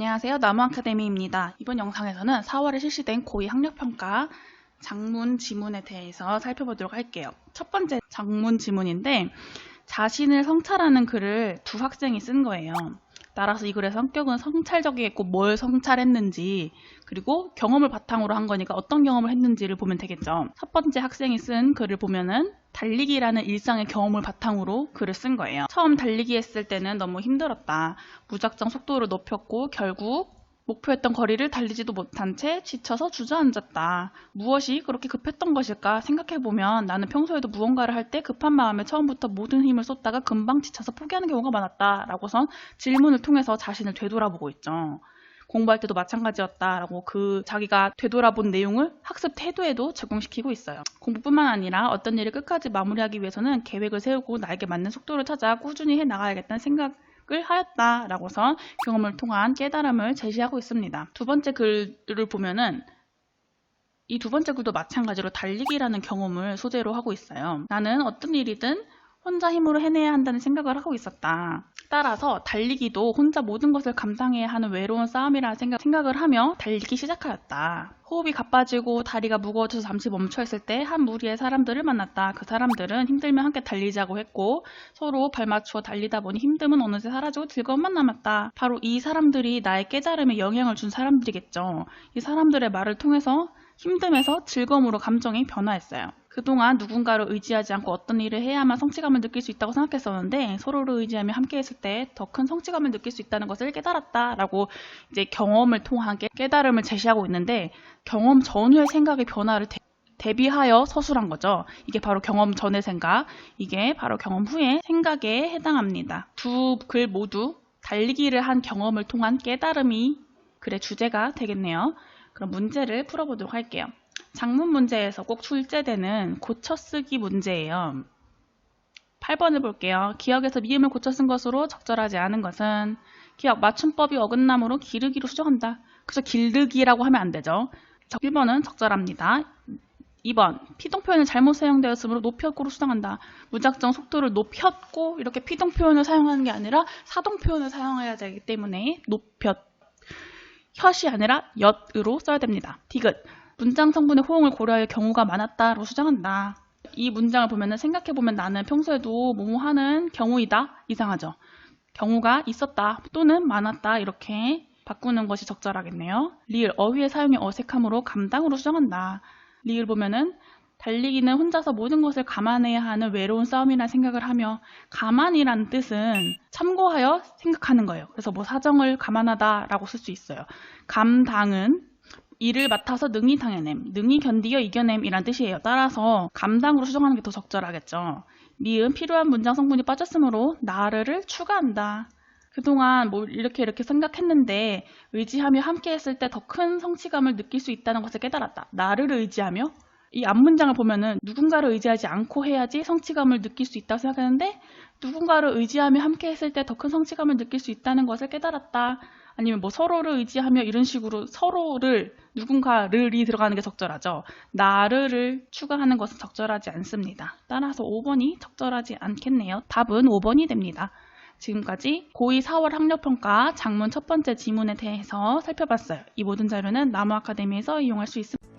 안녕하세요. 나무아카데미입니다. 이번 영상에서는 4월에 실시된 고2 학력평가 장문 지문에 대해서 살펴보도록 할게요. 첫 번째 장문 지문인데 자신을 성찰하는 글을 두 학생이 쓴 거예요. 따라서 이 글의 성격은 성찰적이겠고 뭘 성찰했는지 그리고 경험을 바탕으로 한 거니까 어떤 경험을 했는지를 보면 되겠죠. 첫 번째 학생이 쓴 글을 보면은 달리기라는 일상의 경험을 바탕으로 글을 쓴 거예요. 처음 달리기 했을 때는 너무 힘들었다. 무작정 속도를 높였고 결국 목표했던 거리를 달리지도 못한 채 지쳐서 주저앉았다. 무엇이 그렇게 급했던 것일까 생각해보면 나는 평소에도 무언가를 할 때 급한 마음에 처음부터 모든 힘을 쏟다가 금방 지쳐서 포기하는 경우가 많았다. 라고선 질문을 통해서 자신을 되돌아보고 있죠. 공부할 때도 마찬가지였다라고 그 자기가 되돌아본 내용을 학습 태도에도 적용시키고 있어요. 공부뿐만 아니라 어떤 일을 끝까지 마무리하기 위해서는 계획을 세우고 나에게 맞는 속도를 찾아 꾸준히 해나가야겠다는 생각을 하였다라고서 경험을 통한 깨달음을 제시하고 있습니다. 두 번째 글을 보면은 이 두 번째 글도 마찬가지로 달리기라는 경험을 소재로 하고 있어요. 나는 어떤 일이든 혼자 힘으로 해내야 한다는 생각을 하고 있었다. 따라서 달리기도 혼자 모든 것을 감당해야 하는 외로운 싸움이라는 생각을 하며 달리기 시작하였다. 호흡이 가빠지고 다리가 무거워져서 잠시 멈춰있을 때 한 무리의 사람들을 만났다. 그 사람들은 힘들면 함께 달리자고 했고 서로 발맞추어 달리다 보니 힘듦은 어느새 사라지고 즐거움만 남았다. 바로 이 사람들이 나의 깨달음에 영향을 준 사람들이겠죠. 이 사람들의 말을 통해서 힘듦에서 즐거움으로 감정이 변화했어요. 그동안 누군가를 의지하지 않고 어떤 일을 해야만 성취감을 느낄 수 있다고 생각했었는데 서로를 의지하며 함께 했을 때 더 큰 성취감을 느낄 수 있다는 것을 깨달았다라고 이제 경험을 통한 깨달음을 제시하고 있는데 경험 전후의 생각의 변화를 대비하여 서술한 거죠. 이게 바로 경험 전의 생각, 이게 바로 경험 후의 생각에 해당합니다. 두 글 모두 달리기를 한 경험을 통한 깨달음이 글의 주제가 되겠네요. 그럼 문제를 풀어보도록 할게요. 장문 문제에서 꼭 출제되는 고쳐쓰기 문제예요. 8번을 볼게요. 기억에서 미음을 고쳐 쓴 것으로 적절하지 않은 것은 기억, 맞춤법이 어긋남으로 기르기로 수정한다. 그래서 길르기라고 하면 안 되죠. 1번은 적절합니다. 2번, 피동 표현이 잘못 사용되었으므로 높였고로 수정한다. 무작정 속도를 높였고 이렇게 피동 표현을 사용하는 게 아니라 사동 표현을 사용해야 되기 때문에 높였, 혀이 아니라 엿으로 써야 됩니다. 디귿, 문장 성분의 호응을 고려하여 경우가 많았다로 수정한다. 이 문장을 보면 생각해보면 나는 평소에도 뭐뭐 하는 경우이다. 이상하죠. 경우가 있었다 또는 많았다 이렇게 바꾸는 것이 적절하겠네요. 리을, 어휘의 사용이 어색함으로 감당으로 수정한다. 리을 보면은 달리기는 혼자서 모든 것을 감안해야 하는 외로운 싸움이라는 생각을 하며 감안이라는 뜻은 참고하여 생각하는 거예요. 그래서 뭐 사정을 감안하다라고 쓸 수 있어요. 감당은 이를 맡아서 능히 당해냄, 능히 견디어 이겨냄 이란 뜻이에요. 따라서 감당으로 수정하는 게 더 적절하겠죠. 미음, 필요한 문장 성분이 빠졌으므로 나를 추가한다. 그동안 뭐 이렇게 생각했는데 의지하며 함께 했을 때 더 큰 성취감을 느낄 수 있다는 것을 깨달았다. 나를 의지하며 이 앞문장을 보면은 누군가를 의지하지 않고 해야지 성취감을 느낄 수 있다고 생각하는데 누군가를 의지하며 함께 했을 때 더 큰 성취감을 느낄 수 있다는 것을 깨달았다. 아니면 뭐 서로를 의지하며 이런 식으로 서로를 누군가를이 들어가는 게 적절하죠. 나를 추가하는 것은 적절하지 않습니다. 따라서 5번이 적절하지 않겠네요. 답은 5번이 됩니다. 지금까지 고2 4월 학력평가 장문 첫 번째 지문에 대해서 살펴봤어요. 이 모든 자료는 나무아카데미에서 이용할 수 있습니다.